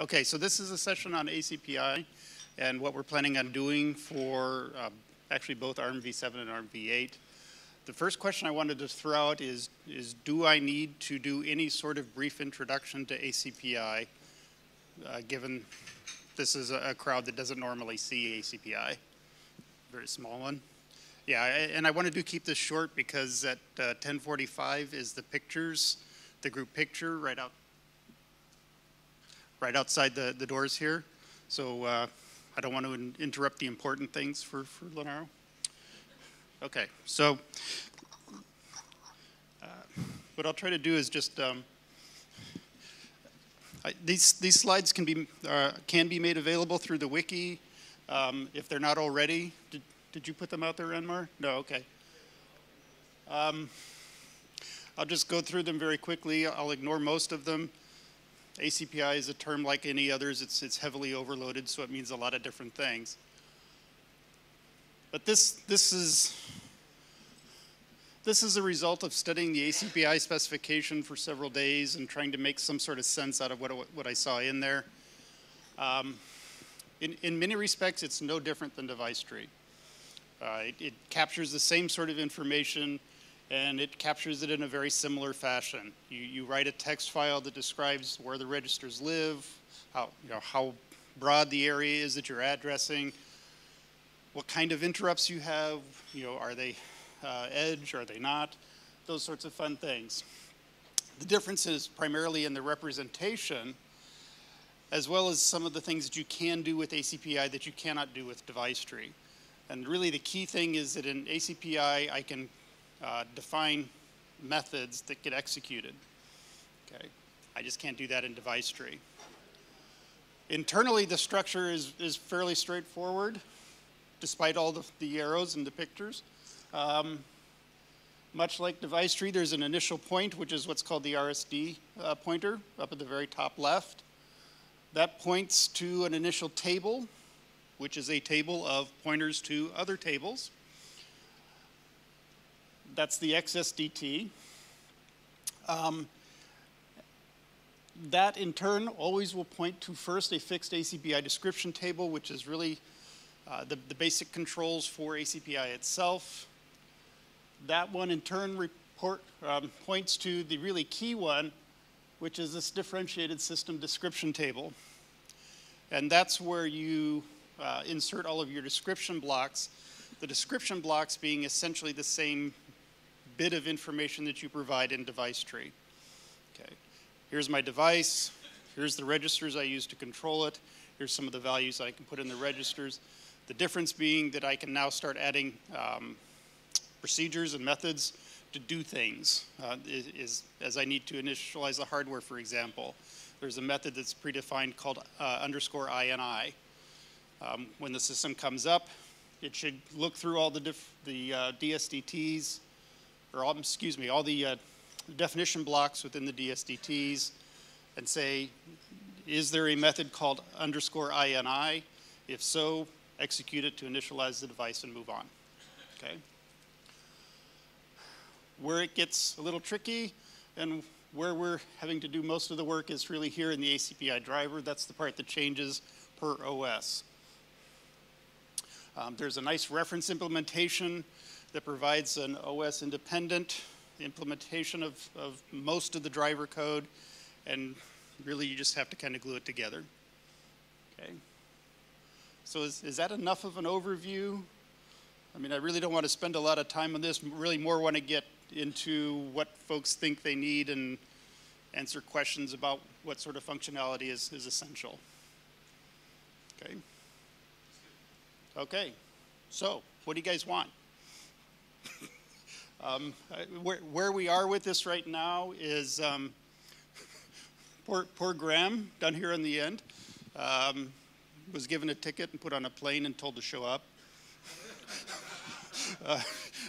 Okay, so this is a session on ACPI and what we're planning on doing for actually both ARMv7 and ARMv8. The first question I wanted to throw out is do I need to do any sort of brief introduction to ACPI, given this is a crowd that doesn't normally see ACPI, very small one. Yeah, and I wanted to keep this short because at 10:45 is the pictures, the group picture right outside the doors here. So I don't want to interrupt the important things for Linaro. Okay, so what I'll try to do is just, these slides can be made available through the wiki if they're not already. Did you put them out there, Enmar? No, okay. I'll just go through them very quickly. I'll ignore most of them. ACPI is a term like any others. It's heavily overloaded, so it means a lot of different things. But this is a result of studying the ACPI specification for several days and trying to make some sort of sense out of what I saw in there. In many respects, it's no different than device tree. It captures the same sort of information, and it captures it in a very similar fashion. You write a text file that describes where the registers live, how broad the area is that you're addressing, what kind of interrupts you have, are they edge, are they not, those sorts of fun things. The difference is primarily in the representation, as well as some of the things that you can do with ACPI that you cannot do with device tree. And really the key thing is that in ACPI, I can define methods that get executed. Okay, I just can't do that in device tree. Internally, the structure is fairly straightforward, despite all the arrows and the pictures. Much like device tree, there's an initial point, which is what's called the RSD pointer, up at the very top left. That points to an initial table, which is a table of pointers to other tables. That's the XSDT. That in turn always will point to first a fixed ACPI description table, which is really the basic controls for ACPI itself. That one in turn points to the really key one, which is this differentiated system description table. And that's where you insert all of your description blocks, the description blocks being essentially the same bit of information that you provide in device tree. Okay, here's my device, here's the registers I use to control it, here's some of the values I can put in the registers. The difference being that I can now start adding procedures and methods to do things as I need to initialize the hardware, for example. There's a method that's predefined called _INI. When the system comes up, it should look through all the DSDTs, or all the definition blocks within the DSDTs and say, is there a method called _INI? If so, execute it to initialize the device and move on, okay? Where it gets a little tricky and where we're having to do most of the work is really here in the ACPI driver. That's the part that changes per OS. There's a nice reference implementation that provides an OS independent implementation of most of the driver code, and really you just have to kind of glue it together. Okay. So is that enough of an overview? I mean, I really don't want to spend a lot of time on this. Really more want to get into what folks think they need and answer questions about what sort of functionality is essential. Okay. Okay. So what do you guys want? Where we are with this right now is poor Graham down here in the end was given a ticket and put on a plane and told to show up.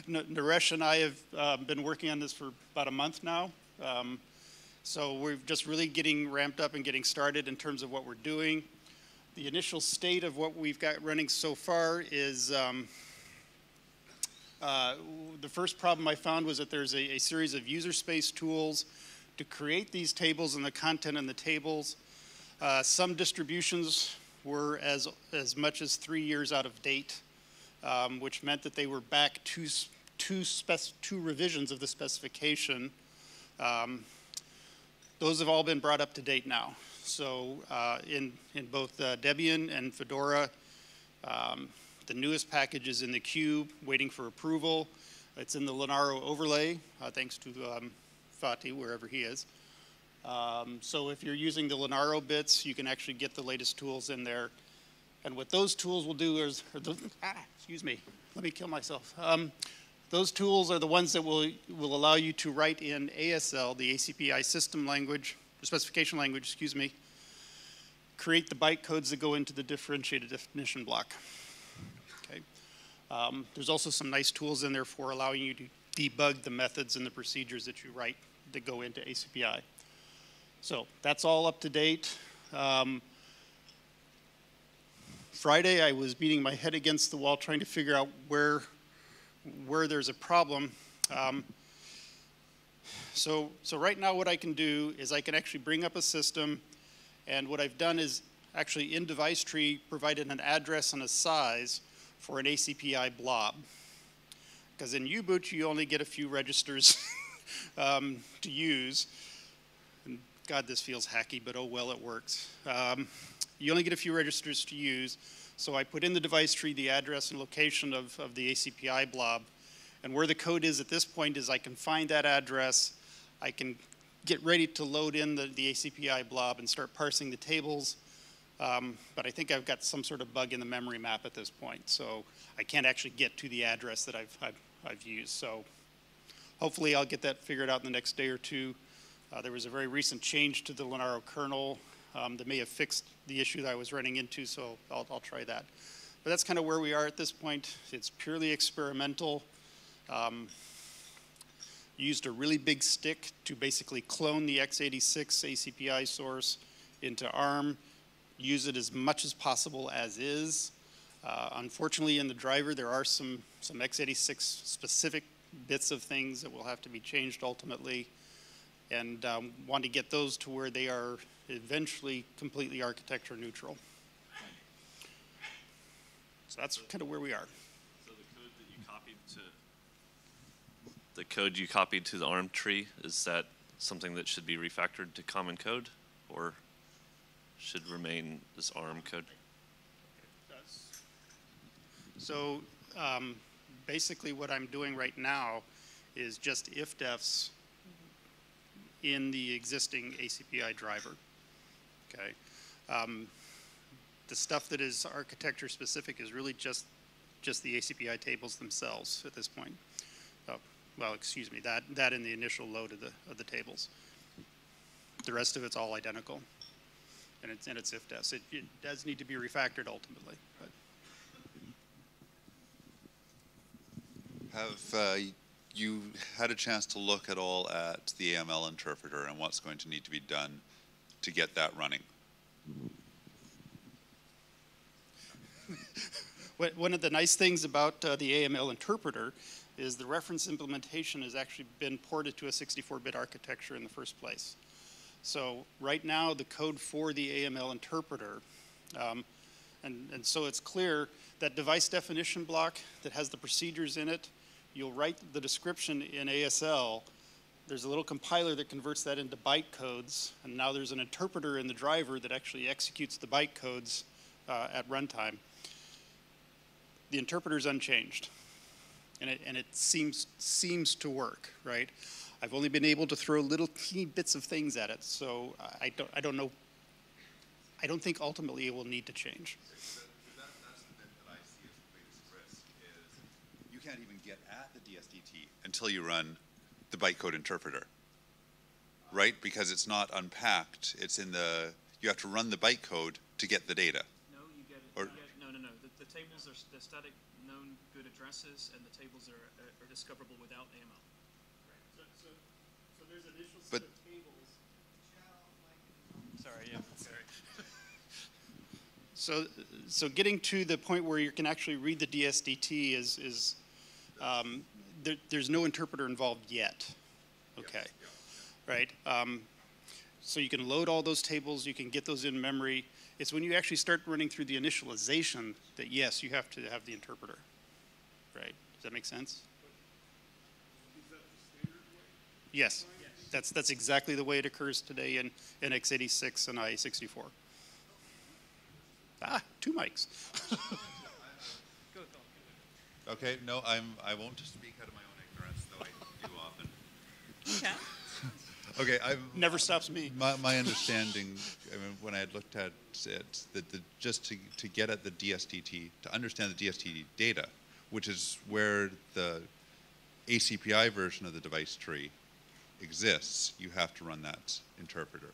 Naresh and I have been working on this for about a month now. So we're just really getting ramped up and getting started in terms of what we're doing. The initial state of what we've got running so far is the first problem I found was that there's a series of user space tools to create these tables and the content in the tables. Some distributions were as much as 3 years out of date, which meant that they were back two revisions of the specification. Those have all been brought up to date now. So in both Debian and Fedora, the newest package is in the queue, waiting for approval. It's in the Linaro overlay, thanks to Fatih, wherever he is. So if you're using the Linaro bits, you can actually get the latest tools in there. And what those tools will do is, excuse me, let me kill myself. Those tools are the ones that will allow you to write in ASL, the ACPI system language, the specification language, excuse me, create the bytecodes that go into the differentiated definition block. Okay. There's also some nice tools in there for allowing you to debug the methods and the procedures that you write that go into ACPI. So that's all up to date. Friday, I was beating my head against the wall trying to figure out where there's a problem. So right now what I can do is I can actually bring up a system, and what I've done is actually in device tree provided an address and a size for an ACPI blob. Because in U-boot you only get a few registers to use. And God, this feels hacky, but oh well, it works. You only get a few registers to use. So I put in the device tree the address and location of the ACPI blob. And where the code is at this point is I can find that address. I can get ready to load in the ACPI blob and start parsing the tables. But I think I've got some sort of bug in the memory map at this point. So I can't actually get to the address that I've used. So hopefully I'll get that figured out in the next day or two. There was a very recent change to the Linaro kernel that may have fixed the issue that I was running into, so I'll try that. But that's kind of where we are at this point. It's purely experimental. Used a really big stick to basically clone the x86 ACPI source into ARM, use it as much as possible as is. Unfortunately, in the driver, there are some x86 specific bits of things that will have to be changed ultimately, and want to get those to where they are eventually completely architecture neutral. So that's kind of where we are. So the code that you copied to the ARM tree, is that something that should be refactored to common code, or should remain this ARM code? So basically what I'm doing right now is just if-defs in the existing ACPI driver. Okay. The stuff that is architecture specific is really just the ACPI tables themselves at this point. Well, excuse me, that in the initial load of the tables. The rest of it's all identical, and it's if-defs. It does need to be refactored ultimately. But. Have you had a chance to look at all at the AML interpreter and what's going to need to be done to get that running? One of the nice things about the AML interpreter is the reference implementation has actually been ported to a 64-bit architecture in the first place. So right now the code for the AML interpreter, and so it's clear that device definition block that has the procedures in it, you'll write the description in ASL. There's a little compiler that converts that into bytecodes, and now there's an interpreter in the driver that actually executes the bytecodes at runtime. The interpreter's unchanged, and it seems to work, right? I've only been able to throw little teeny bits of things at it, so I don't know. I don't think ultimately it will need to change. That's the bit that I see as the biggest risk is you can't even get at the DSDT until you run the bytecode interpreter, right? Because it's not unpacked. It's in the, you have to run the bytecode to get the data. No, you get it. Or, no. The tables are the static known good addresses, and the tables are discoverable without AML. Right. So there's an initial set of tables. Sorry, yeah. Sorry. So getting to the point where you can actually read the DSDT is there's no interpreter involved yet. Okay. Right. So you can load all those tables, you can get those in memory. It's when you actually start running through the initialization that, yes, you have to have the interpreter, right? Does that make sense? Yes, that's exactly the way it occurs today in x86 and i64. Ah, 2 mics. Okay, no, I won't just speak out of my own ignorance, though I do often. Okay. Okay, Never stops me. My understanding, I mean, when I had looked at it, that just to get at the DSDT, to understand the DSDT data, which is where the ACPI version of the device tree exists, you have to run that interpreter.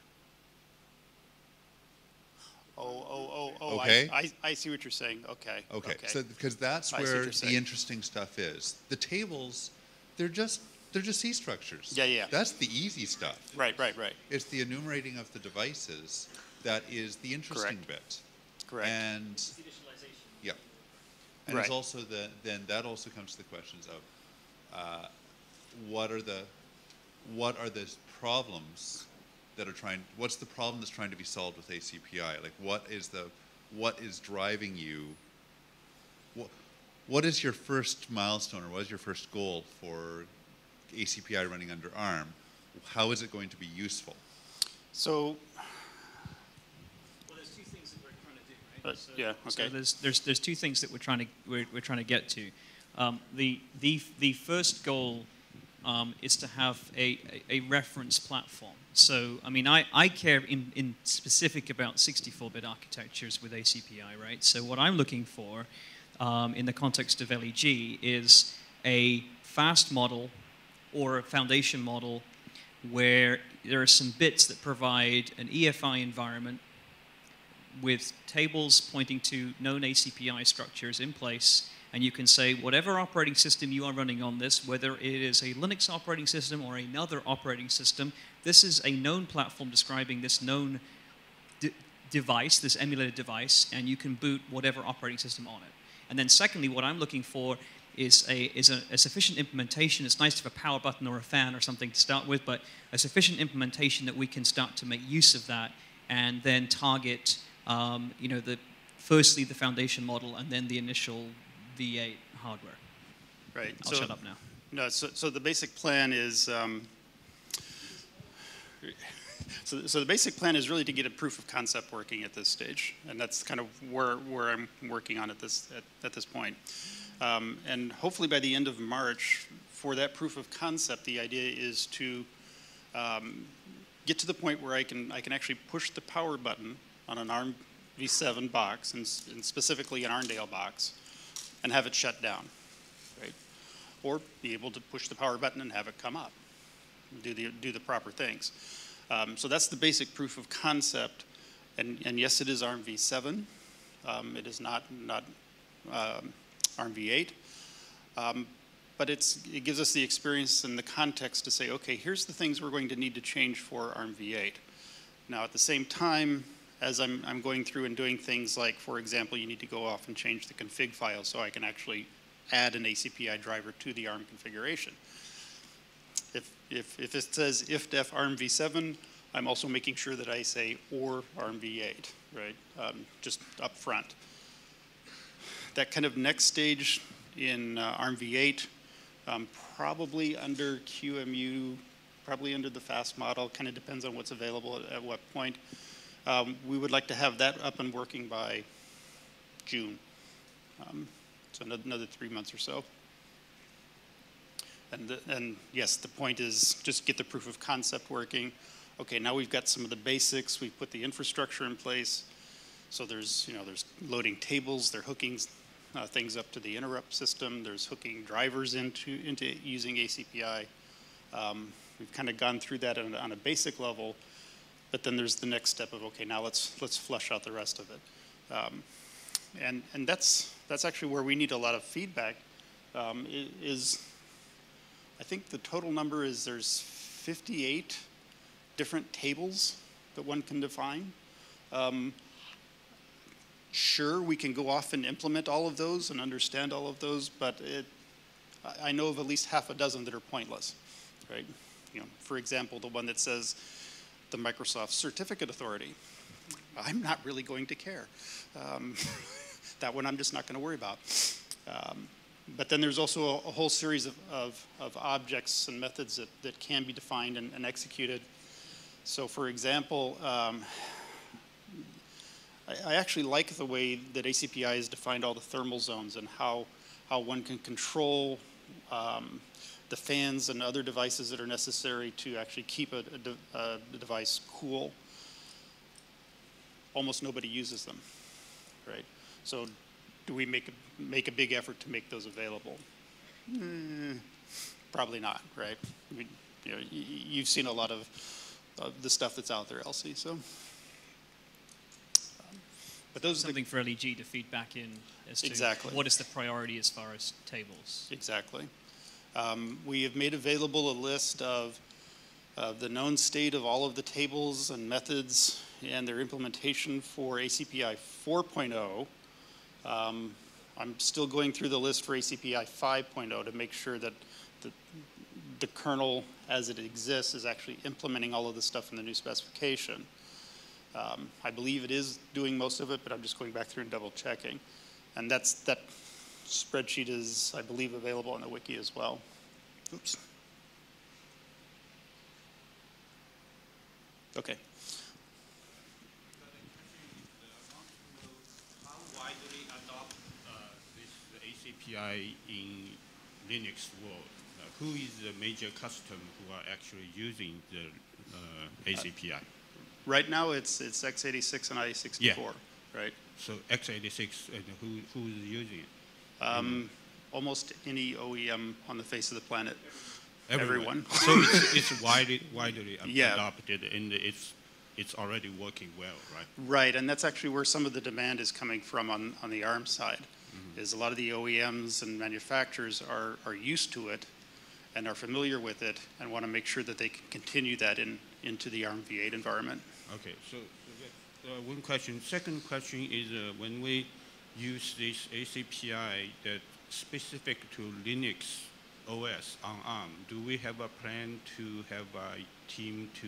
Okay. I see what you're saying. Okay. Okay. So because that's I see what where you're saying. the interesting stuff is. The tables, they're just C structures. Yeah. That's the easy stuff. Right. It's the enumerating of the devices that is the interesting bit. Correct. And yeah. And Right. it's also then that also comes to the questions of what are the problems that are what's the problem that's trying to be solved with ACPI? Like what is driving you? What is your first milestone, or what is your first goal for ACPI running under ARM? How is it going to be useful? So, Well, there's two things that we're trying to do, right? yeah, okay. So there's two things that we're trying to get to. The first goal is to have a reference platform. So, I mean, I care in specific about 64-bit architectures with ACPI, right? So what I'm looking for in the context of LEG is a fast model or a foundation model where there are some bits that provide an EFI environment with tables pointing to known ACPI structures in place, and you can say whatever operating system you are running on this, whether it is a Linux operating system or another operating system, this is a known platform describing this known device, this emulated device, and you can boot whatever operating system on it. And then secondly, what I'm looking for is a sufficient implementation. It's nice to have a power button or a fan or something to start with, but a sufficient implementation that we can start to make use of that and then target, firstly the foundation model and then the initial V8 hardware. Right. I'll shut up now. No, so the basic plan is, so the basic plan is really to get a proof of concept working at this stage, and that's kind of where I'm working on at this point. And hopefully by the end of March, for that proof of concept, the idea is to get to the point where I can actually push the power button on an ARM v7 box, and specifically an Arndale box, and have it shut down, right? Or be able to push the power button and have it come up, do the proper things. So that's the basic proof of concept, and yes, it is ARM v7. It is not ARM v8, but it gives us the experience and the context to say, okay, here's the things we're going to need to change for ARM v8. Now, at the same time, as I'm going through and doing things like, for example, you need to go off and change the config file so I can actually add an ACPI driver to the ARM configuration. If it says if-def ARM v7, I'm also making sure that I say or ARM v8, right, just up front. That kind of next stage in ARM v8, probably under QMU, probably under the fast model, kind of depends on what's available at what point. We would like to have that up and working by June, so another 3 months or so. And yes, the point is just get the proof of concept working. Okay, now we've got some of the basics. We've put the infrastructure in place. So there's loading tables. They're hooking things up to the interrupt system. There's hooking drivers into using ACPI. We've kind of gone through that on a basic level. But then there's the next step of, okay, now let's flesh out the rest of it. And that's actually where we need a lot of feedback. I think the total number is there's 58 different tables that one can define. Sure, we can go off and implement all of those and understand all of those, but I know of at least half a dozen that are pointless, right? For example, the one that says the Microsoft Certificate Authority. I'm not really going to care. That one I'm just not going to worry about. But then there's also a whole series of objects and methods that can be defined and executed. So for example, I actually like the way that ACPI has defined all the thermal zones and how one can control the fans and other devices that are necessary to actually keep a device cool. Almost nobody uses them, right? So do we make a big effort to make those available? Probably not, right? You've seen a lot of the stuff that's out there, LC, so. But those something for LEG to feed back in as to exactly what is the priority as far as tables. Exactly. We have made available a list of the known state of all of the tables and methods and their implementation for ACPI 4.0. I'm still going through the list for ACPI 5.0 to make sure that the kernel as it exists is actually implementing all of the stuff in the new specification. I believe it is doing most of it, but I'm just going back through and double checking. And that spreadsheet is, I believe, available on the wiki as well. Oops. Okay. How widely adopt this ACPI in Linux world? Who is the major customer who are actually using the ACPI? Right now, it's x86 and i64, yeah. Right? So x86, and who's using it? Almost any OEM on the face of the planet. Everyone. So it's widely adopted, and it's already working well, right? Right, and that's actually where some of the demand is coming from on the ARM side. Is a lot of the OEMs and manufacturers are used to it and are familiar with it and want to make sure that they can continue that into the ARM v8 environment. Okay, so one question. Second question is when we use this ACPI that's specific to Linux OS on ARM, do we have a plan to have a team to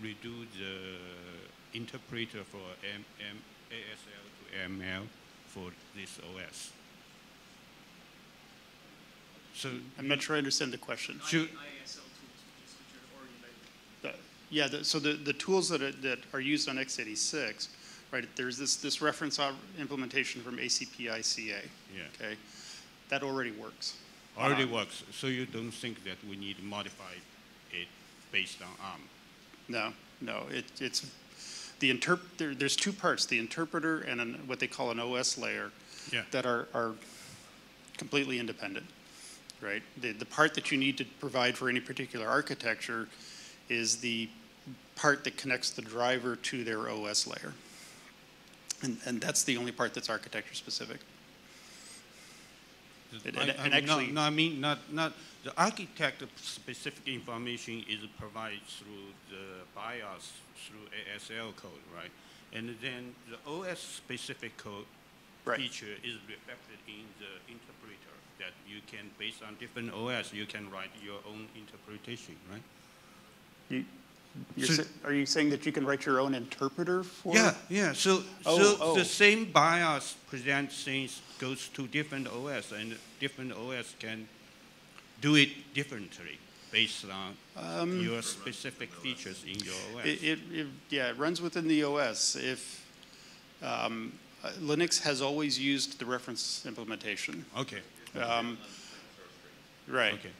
redo the interpreter for ASL to ML for this OS? So I'm not sure I understand the question. IASL tools, which are already labeled. Yeah, so the tools that are used on x86, right? There's this reference implementation from ACPICA. Yeah. Okay, that already works. Already works. So you don't think that we need to modify it based on ARM? No. It's the there's two parts: the interpreter and what they call an OS layer, that are completely independent. Right. The part that you need to provide for any particular architecture is the part that connects the driver to their OS layer. And that's the only part that's architecture specific. I mean not the architect specific information is provided through the BIOS through ASL code, right? And then the OS specific code feature is reflected in the interpreter that you can, based on different OS, you can write your own interpretation, right? Are you saying that you can write your own interpreter for? Yeah. So the same BIOS presents things goes to different OS, and different OS can do it differently based on your specific features in your OS. It runs within the OS. If Linux has always used the reference implementation. Okay. Right. Okay.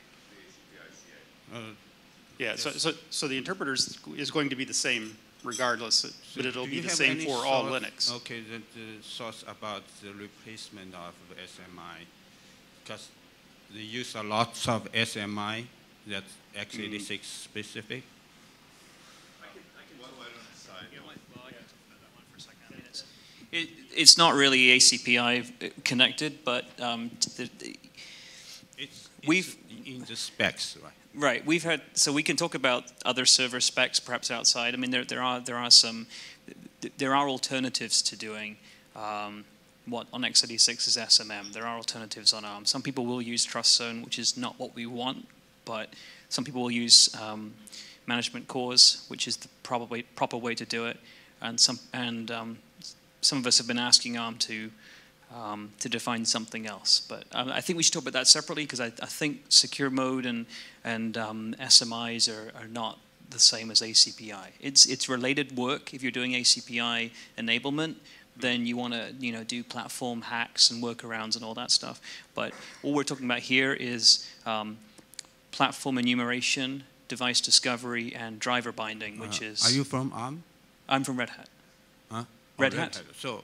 Yeah, so the interpreter is going to be the same regardless, but it'll be the same for source, all Linux. Okay, the source about the replacement of SMI, because they use a lot of SMI that's x86 specific. It's not really ACPI connected, but It's in the specs, right? Right. We've had, so we can talk about other server specs perhaps outside. I mean, there are alternatives to doing what on x86 is SMM. There are alternatives on ARM. Some people will use Trust Zone, which is not what we want, but some people will use management cores, which is the probably proper way to do it. And some of us have been asking ARM to define something else. But I think we should talk about that separately, because I think secure mode and SMIs are not the same as ACPI. It's related work. If you're doing ACPI enablement, then you want to do platform hacks and workarounds and all that stuff. But all we're talking about here is platform enumeration, device discovery, and driver binding, which is... Are you from ARM? I'm from Red Hat. Huh? Red Hat. So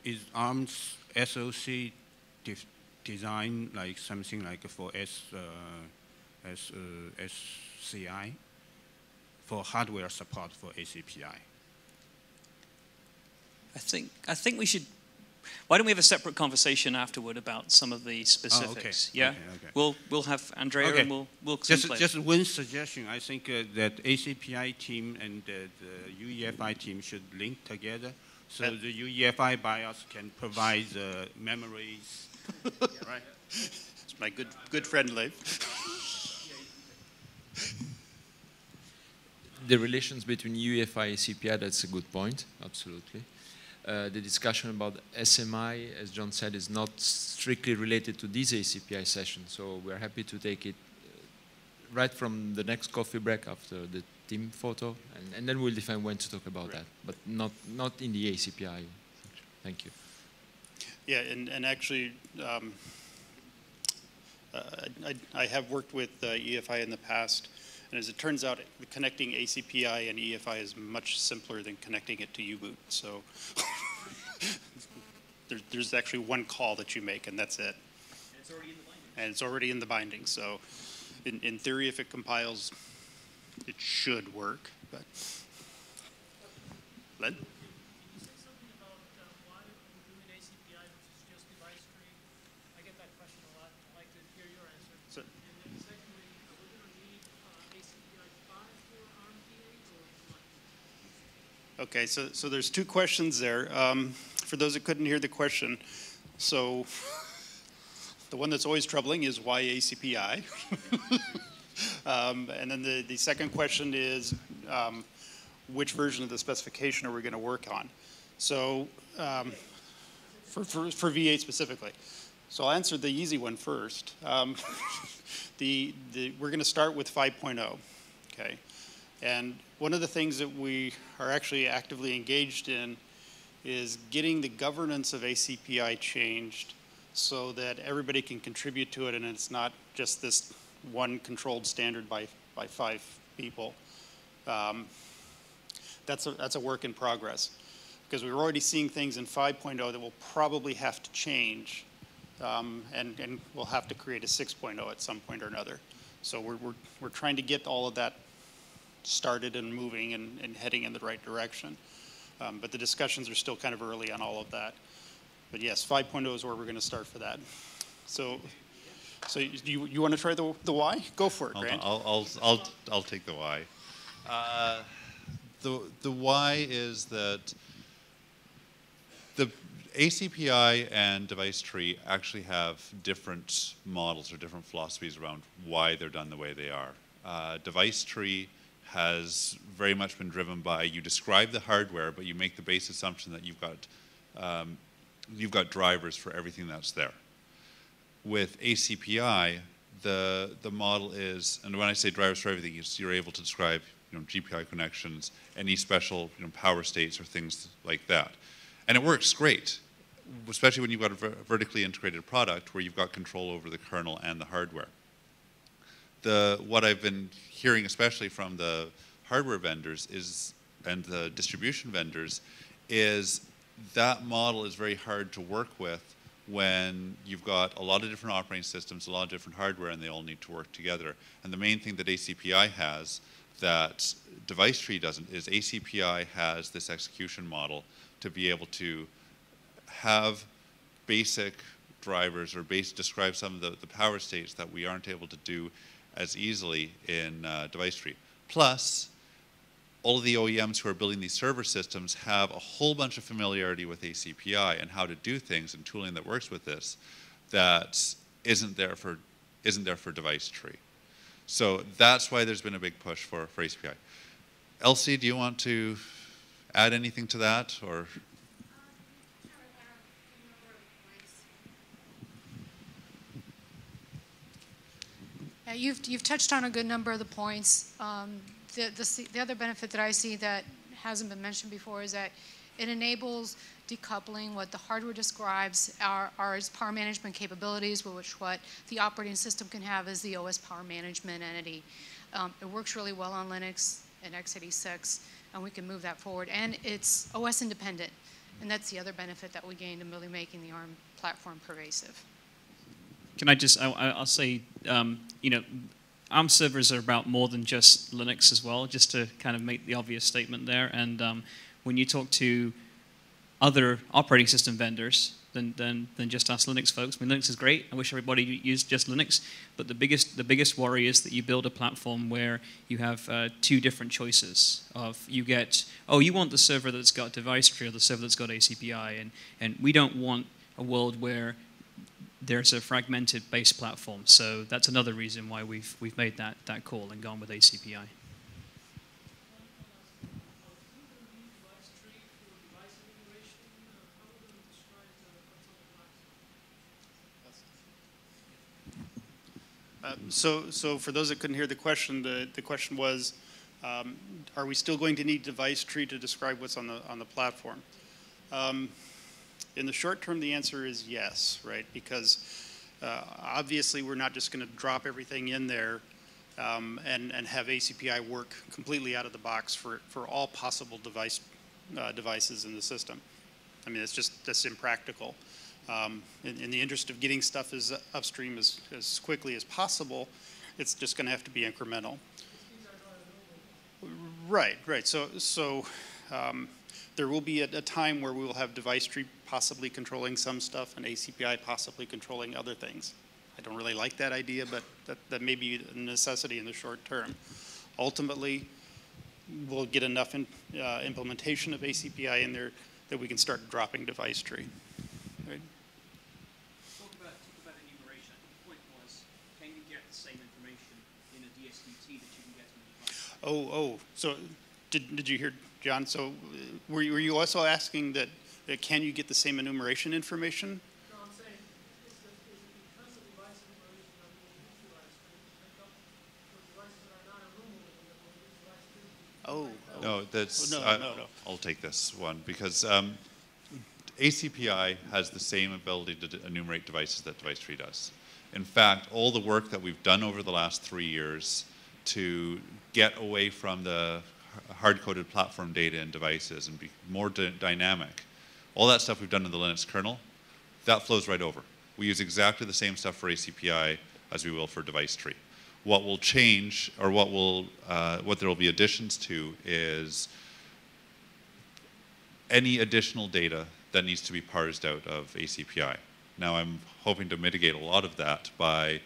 is ARM's SoC design like something like for SCI, for hardware support for ACPI? I think we should. Why don't we have a separate conversation afterward about some of the specifics? Okay. Yeah, Okay. We'll have Andrea Okay. and we'll Just one suggestion. I think that ACPI team and the UEFI team should link together, so the UEFI BIOS can provide the memories. Right. It's my good friend Leif. The relations between UEFI and ACPI, that's a good point, absolutely. The discussion about SMI, as John said, is not strictly related to this ACPI session, so we're happy to take it right from the next coffee break after the team photo, and then we'll define when to talk about that, but not in the ACPI section. Thank you. Yeah, and actually, I have worked with EFI in the past, and as it turns out, connecting ACPI and EFI is much simpler than connecting it to U-boot. So there's actually one call that you make, and that's it. And it's already in the binding. And it's already in the binding. So in theory, if it compiles, it should work. But Len? Okay, so there's two questions there. For those that couldn't hear the question, so the one that's always troubling is why ACPI? And then the second question is which version of the specification are we going to work on? So for V8 specifically. So I'll answer the easy one first. We're going to start with 5.0, okay? And one of the things that we are actually actively engaged in is getting the governance of ACPI changed so that everybody can contribute to it and it's not just this one controlled standard by 5 people. That's a work in progress because we're already seeing things in 5.0 that will probably have to change and we'll have to create a 6.0 at some point or another. So we're trying to get all of that started and moving and heading in the right direction. But the discussions are still kind of early on all of that. But yes, 5.0 is where we're going to start for that. So you want to try the why? Go for it, Grant. I'll take the why. The why is that the ACPI and device tree actually have different models or different philosophies around why they're done the way they are. Device tree has very much been driven by you describe the hardware, but you make the base assumption that you've got drivers for everything that's there. With ACPI, the model is, and when I say drivers for everything, you're able to describe GPI connections, any special power states or things like that, and it works great, especially when you've got a vertically integrated product where you've got control over the kernel and the hardware. What I've been hearing, especially from the hardware vendors and the distribution vendors, is that model is very hard to work with when you've got a lot of different operating systems, a lot of different hardware, and they all need to work together. And the main thing that ACPI has that device tree doesn't is ACPI has this execution model to be able to have basic drivers or describe some of the power states that we aren't able to do as easily in device tree. Plus, all of the OEMs who are building these server systems have a whole bunch of familiarity with ACPI and how to do things and tooling that works with this that isn't there for device tree. So that's why there's been a big push for ACPI. Elsie, do you want to add anything to that, or? You've touched on a good number of the points. The other benefit that I see that hasn't been mentioned before is that it enables decoupling what the hardware describes are its power management capabilities, which what the operating system can have is the OS power management entity. It works really well on Linux and x86, and we can move that forward. And it's OS independent, and that's the other benefit that we gained in really making the ARM platform pervasive. Can I just, I'll say, you know, ARM servers are about more than just Linux as well, just to kind of make the obvious statement there. And when you talk to other operating system vendors than just us Linux folks, I mean, Linux is great. I wish everybody used just Linux. But the biggest worry is that you build a platform where you have two different choices. Of you get, oh, you want the server that's got device tree or the server that's got ACPI, and we don't want a world where there's a fragmented base platform. So that's another reason why we've made that call and gone with ACPI. So for those that couldn't hear the question was, are we still going to need device tree to describe what's on the platform? In the short term, the answer is yes, right? Because obviously we're not just going to drop everything in there and have ACPI work completely out of the box for all possible devices in the system. I mean, that's impractical. In the interest of getting stuff as upstream as quickly as possible, it's just going to have to be incremental. Right. So there will be a time where we will have device tree possibly controlling some stuff and ACPI possibly controlling other things. I don't really like that idea, but that may be a necessity in the short term. Ultimately, we'll get enough implementation of ACPI in there that we can start dropping device tree. Right? Talk about enumeration. The point was, can you get the same information in a DSDT that you can get in a device? So did you hear, John? So were you also asking that can you get the same enumeration information? No, I'm saying, is it because the device enumeration are being utilized, can you pick up for devices that are not removable when the device is? No, I'll take this one because ACPI has the same ability to enumerate devices that device tree does. In fact, all the work that we've done over the last 3 years to get away from the hard-coded platform data in devices and be more dynamic, all that stuff we've done in the Linux kernel, that flows right over. We use exactly the same stuff for ACPI as we will for device tree. What will change, or what there will be additions to, is any additional data that needs to be parsed out of ACPI. Now, I'm hoping to mitigate a lot of that by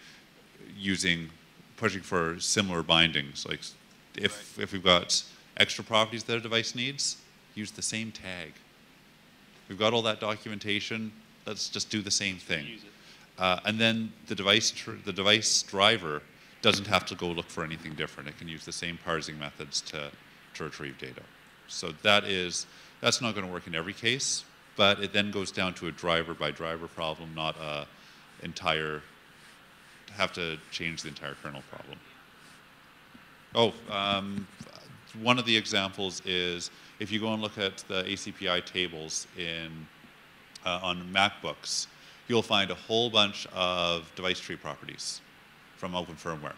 pushing for similar bindings. Like, if we've got extra properties that a device needs, use the same tag. We've got all that documentation. Let's just do the same thing. And then the device driver doesn't have to go look for anything different. It can use the same parsing methods to retrieve data. So that's not going to work in every case, but it then goes down to a driver by driver problem, not have to change the entire kernel problem. One of the examples is if you go and look at the ACPI tables on MacBooks, you'll find a whole bunch of device tree properties from open firmware.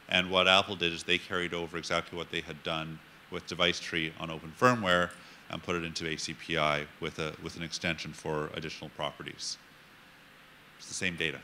And what Apple did is they carried over exactly what they had done with device tree on open firmware and put it into ACPI with an extension for additional properties. It's the same data.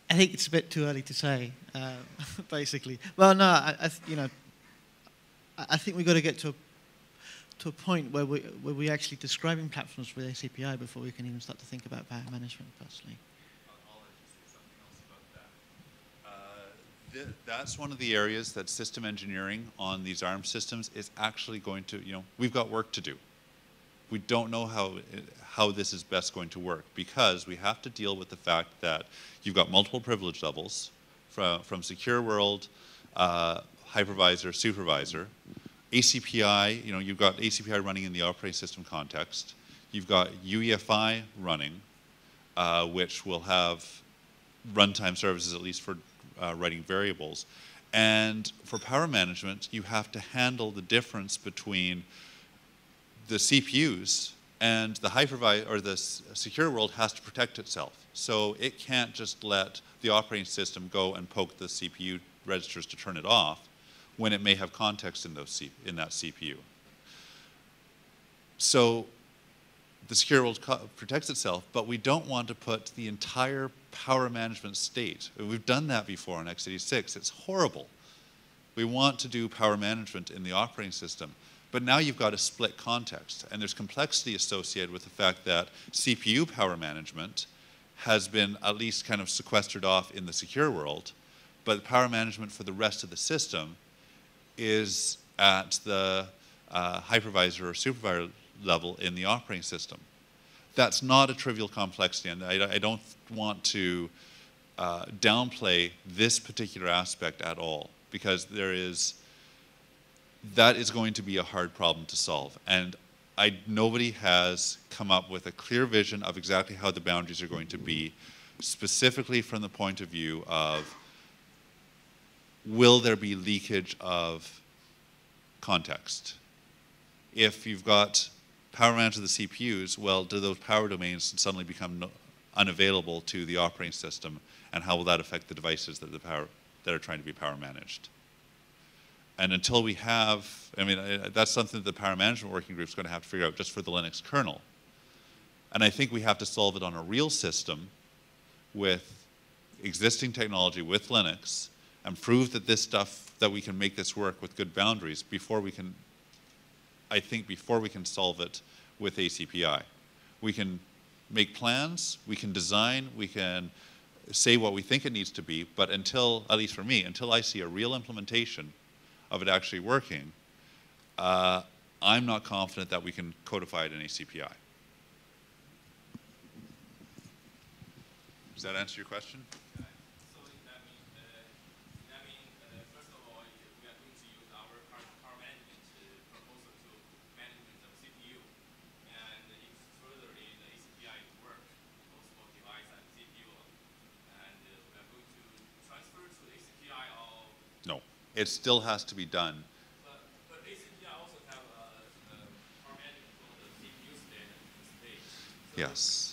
I think it's a bit too early to say, basically. Well, no, I think we've got to get to to a point where we're actually describing platforms with ACPI before we can even start to think about power management, personally. I'll let you say something else about that. That's one of the areas that system engineering on these ARM systems is actually going to, we've got work to do. We don't know how this is best going to work, because we have to deal with the fact that you've got multiple privilege levels from secure world, hypervisor, supervisor. ACPI, you've got ACPI running in the operating system context. You've got UEFI running, which will have runtime services, at least for writing variables. And for power management, you have to handle the difference between the CPUs, and the hypervisor, or the secure world, has to protect itself. So it can't just let the operating system go and poke the CPU registers to turn it off when it may have context in that CPU. So the secure world protects itself, but we don't want to put the entire power management state. We've done that before on x86. It's horrible. We want to do power management in the operating system. But now you've got a split context, and there's complexity associated with the fact that CPU power management has been at least kind of sequestered off in the secure world, but power management for the rest of the system is at the hypervisor or supervisor level in the operating system. That's not a trivial complexity, and I don't want to downplay this particular aspect at all, because that is going to be a hard problem to solve. And nobody has come up with a clear vision of exactly how the boundaries are going to be, specifically from the point of view of, will there be leakage of context? If you've got power management of the CPUs, well, do those power domains suddenly become unavailable to the operating system, and how will that affect the devices that are trying to be power managed? And until we have, that's something that the power management working group is going to have to figure out just for the Linux kernel. And I think we have to solve it on a real system with existing technology, with Linux, and prove that that we can make this work with good boundaries before we can solve it with ACPI. We can make plans, we can design, we can say what we think it needs to be, but until, at least for me, until I see a real implementation of it actually working, I'm not confident that we can codify it in ACPI. Does that answer your question? So that means, first of all, we are going to use our power management proposal to management of CPU, and it's further in ACPI to work, both for device and CPU, and we are going to transfer to ACPI or? No, it still has to be done. But ACPI also have power management for the CPU state. So Yes.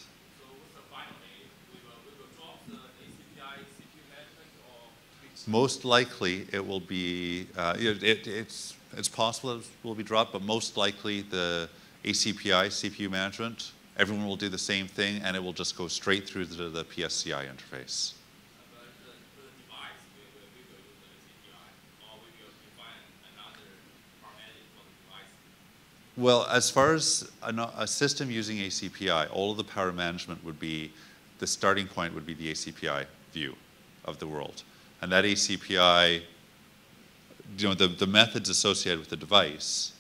Most likely it will be, it's possible it will be dropped, but most likely the ACPI, CPU management, everyone will do the same thing, and it will just go straight through to the PSCI interface. But the device, we will use the ACPI, or we will define another power management for the device? Well, as far as a system using ACPI, all of the power management would be, the starting point would be the ACPI view of the world. And that ACPI, the methods associated with the device,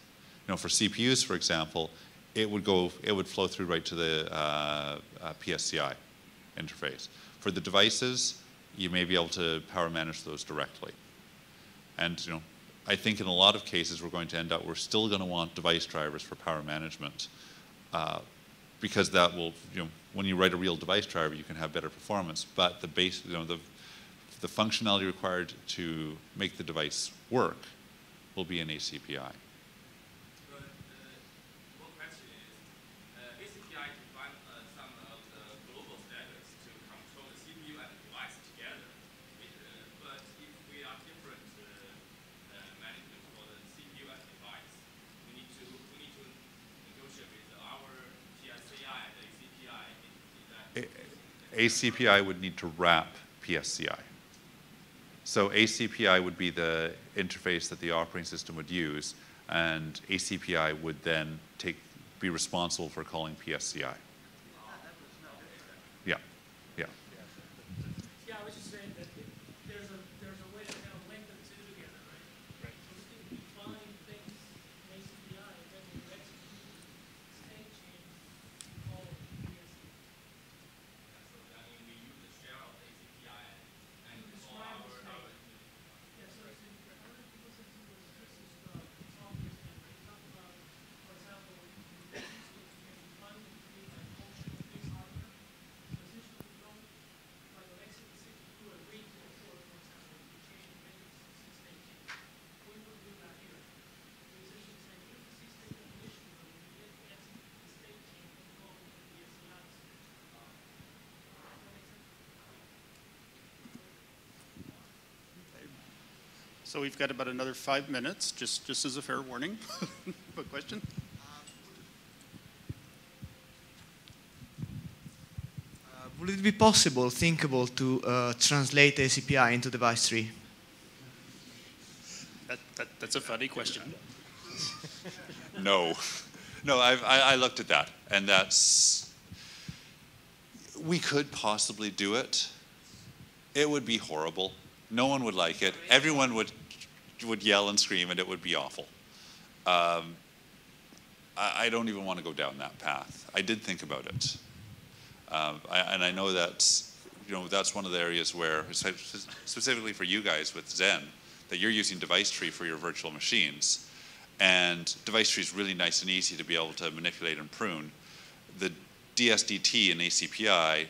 for CPUs, for example, it would flow through right to the PSCI interface. For the devices, you may be able to power manage those directly. And I think in a lot of cases we're still going to want device drivers for power management, because that will, when you write a real device driver, you can have better performance. But the base, the functionality required to make the device work will be in ACPI. But one question is, ACPI defines some of the global standards to control the CPU and the device together. But if we are different management for the CPU and device, we need to negotiate with our PSCI and ACPI. ACPI would need to wrap PSCI. So ACPI would be the interface that the operating system would use, and ACPI would then be responsible for calling PSCI. Yeah, yeah. Yeah, I was just saying that there's a way to kind of link the two together, right? So we can define things in ACPI, and then when you execute the state chain, you call it PSCI. So I mean, we use the shell of ACPI and all Describe the our state. Yeah, so I don't know if you listen to Chris's talk yesterday, but he talked about, for example, you can define and create like functional base hardware. So essentially, you don't, like on x86, you do a read to a port, for example, you change the state chain. We wouldn't do that here. We essentially say, here's the state definition, but when you get to execute the state chain, you call it the PSCI state. Does that make sense? So we've got about another 5 minutes, just as a fair warning. Quick question? Would it be possible, thinkable, to translate ACPI into device tree? That's a funny question. No. No, I looked at that, and we could possibly do it. It would be horrible. No one would like it. Everyone would yell and scream, and it would be awful. I don't even want to go down that path. I did think about it. And I know that, that's one of the areas where, specifically for you guys with Zen, that you're using device tree for your virtual machines. And device tree is really nice and easy to be able to manipulate and prune. The DSDT and ACPI,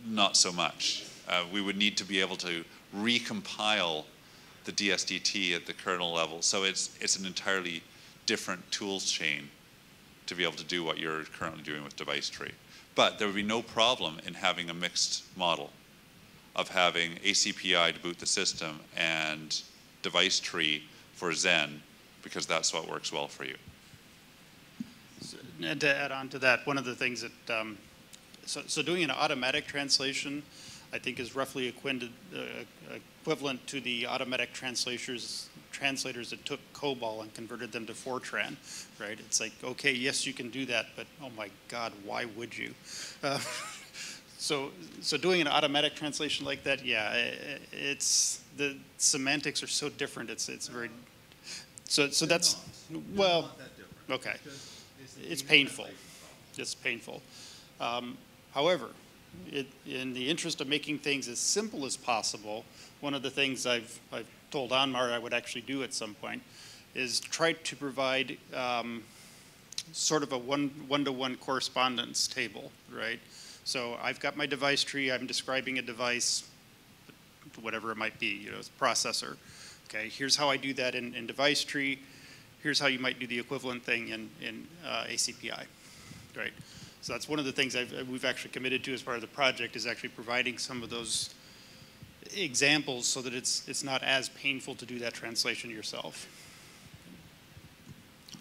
not so much. We would need to be able to recompile the DSDT at the kernel level. So it's an entirely different tools chain to be able to do what you're currently doing with device tree. But there would be no problem in having a mixed model of having ACPI to boot the system and device tree for Zen, because that's what works well for you. And to add on to that, one of the things that, so doing an automatic translation, I think is roughly equivalent to the automatic translators that took COBOL and converted them to Fortran, right? It's like, okay, yes, you can do that, but oh my God, why would you? So doing an automatic translation like that, yeah, the semantics are so different. It's very, so that's, well, okay, it's painful. It's painful. However, in the interest of making things as simple as possible, one of the things I've told Anmar I would actually do at some point is try to provide sort of a one-to-one correspondence table, right? So I've got my device tree, I'm describing a device, whatever it might be, it's a processor. Okay, here's how I do that in device tree, here's how you might do the equivalent thing in ACPI, right? So that's one of the things we've actually committed to as part of the project, is actually providing some of those examples so that it's not as painful to do that translation yourself.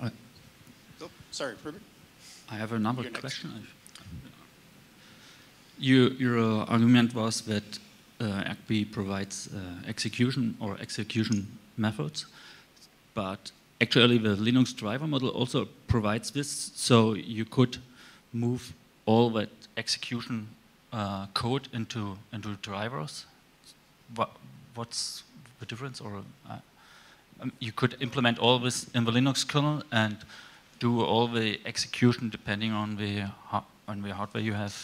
Oh, sorry, Herbert. I have another question. Your argument was that ACPI provides execution methods, but actually the Linux driver model also provides this, so you could move all that execution code into drivers. What's the difference? Or you could implement all this in the Linux kernel and do all the execution depending on the hardware you have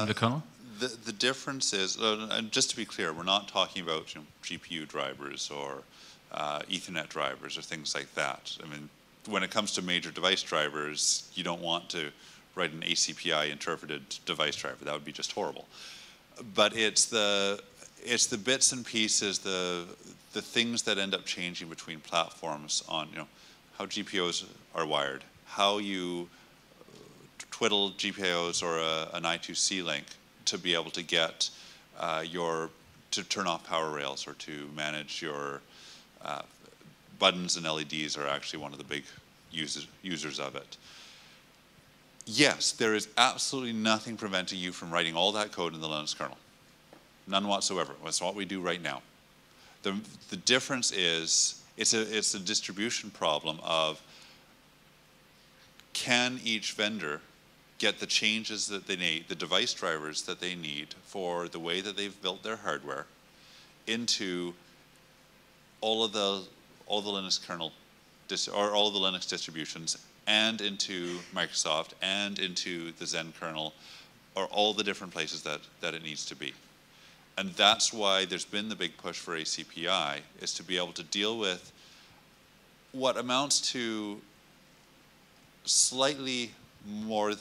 in the kernel? The difference is, and just to be clear, we're not talking about GPU drivers or Ethernet drivers or things like that. I mean, when it comes to major device drivers, you don't want to write an ACPI interpreted device driver. That would be just horrible. But it's the bits and pieces, the things that end up changing between platforms on how GPUs are wired, how you twiddle GPIOs or an I2C link to be able to get to turn off power rails or to manage your buttons and LEDs are actually one of the big users of it. Yes, there is absolutely nothing preventing you from writing all that code in the Linux kernel. None whatsoever. That's what we do right now. The difference is It's a distribution problem of, can each vendor get the changes that they need, the device drivers that they need for the way that they've built their hardware into all the Linux kernel, or all of the Linux distributions, and into Microsoft, and into the Zen kernel, or all the different places that it needs to be. And that's why there's been the big push for ACPI, is to be able to deal with what amounts to slightly more,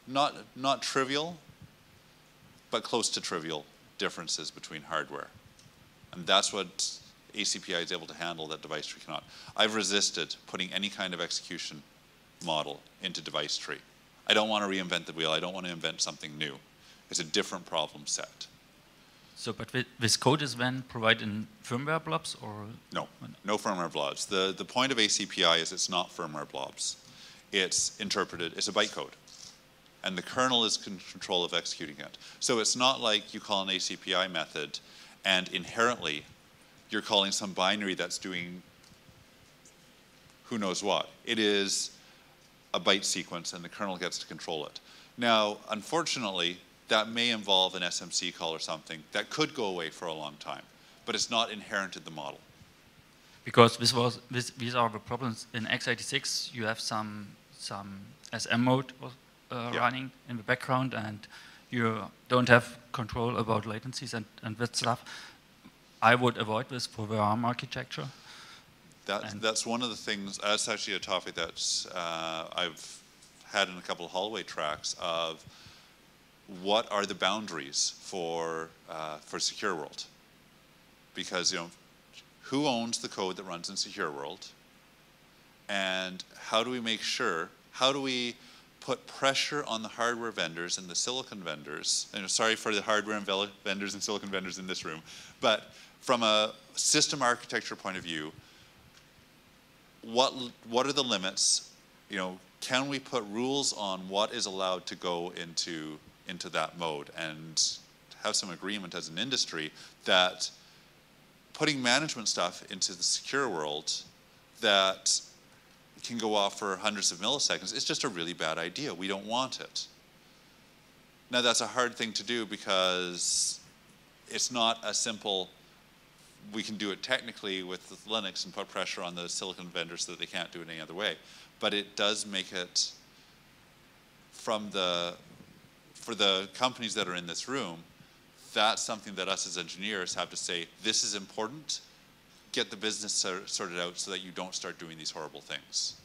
not trivial, but close to trivial differences between hardware. And that's what ACPI is able to handle that device tree cannot. I've resisted putting any kind of execution model into device tree. I don't want to reinvent the wheel. I don't want to invent something new. It's a different problem set. So, but this code is then provided in firmware blobs, or? No, no firmware blobs. The point of ACPI is it's not firmware blobs. It's interpreted, it's a bytecode. And the kernel is in control of executing it. So it's not like you call an ACPI method and inherently you're calling some binary that's doing who knows what. It is a byte sequence and the kernel gets to control it. Now, unfortunately, that may involve an SMC call or something that could go away for a long time, but it's not inherent in the model. Because these are the problems in x86. You have some SM mode running in the background, and you don't have control about latencies and that stuff. I would avoid this for the ARM architecture. That's one of the things. That's actually a topic that I've had in a couple of hallway tracks of what are the boundaries for Secure World, because who owns the code that runs in Secure World, and how do we make sure? How do we put pressure on the hardware vendors and the silicon vendors? And sorry for the hardware vendors and silicon vendors in this room, but from a system architecture point of view, what are the limits? Can we put rules on what is allowed to go into that mode, and have some agreement as an industry that putting management stuff into the secure world that can go off for hundreds of milliseconds is just a really bad idea. We don't want it. Now that's a hard thing to do because it's not a simple, we can do it technically with Linux and put pressure on the silicon vendors so that they can't do it any other way. But it does make it, for the companies that are in this room, that's something that us as engineers have to say, this is important, get the business sorted out so that you don't start doing these horrible things.